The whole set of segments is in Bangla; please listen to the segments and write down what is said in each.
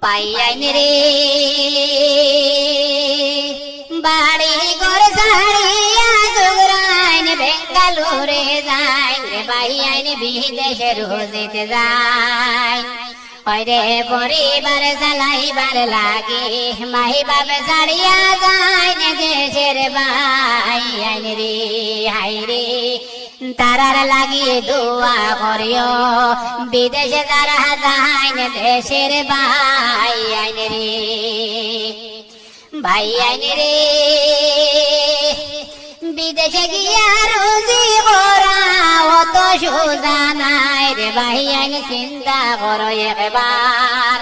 পাইয়াইন রে বাড়ি ঘর ছাড়িয়া জোগরাইন বেঙ্গালুরে যায় রে পাইয়াইন বিদেশে রোজিতে যায় ওরে পরিবার চালাইবার লাগে মাই বাবা ছাড়িয়া যায় দেশের বাইয়াইন রে হাই রে তারার লাগিয়ে দোয়া করিও বিদেশে যারা যায় দেশের বাইয়াইন রে বাইয়াইন রে বিদেশে গিয়া রুজি করা অত সোজা নাই রে বাইয়াইন চিন্তা করো একবার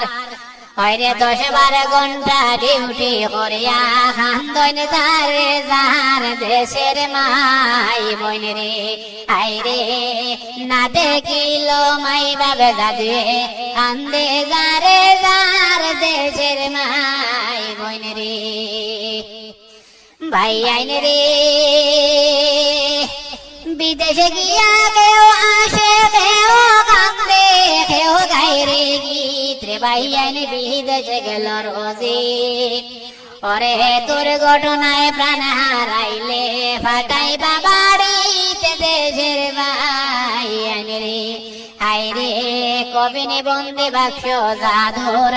হয়রে 10-12 ঘন্টা ডিউটি করিয়া খান্দন যারে যার দেশের মাই বোন রে আইরে না দেখিল মাই বাবে দাদুয়ে কান্দে যারে যার দেশের মাই বোন রে ভাইয়াইন রে বিদেশে গিয়া কেউ আসে কেউ কান্দে কেউ গায়ে রে গীত রে ভাইয়াইন বিদেশে গেল রোজি ওরে তোর ঘটনায় প্রাণ হারাইলে ফাটাই বাবাড়িতে দেশের ভাইয়াইন রে হাই রে কবিনে বন্দে বাক্স জাদুর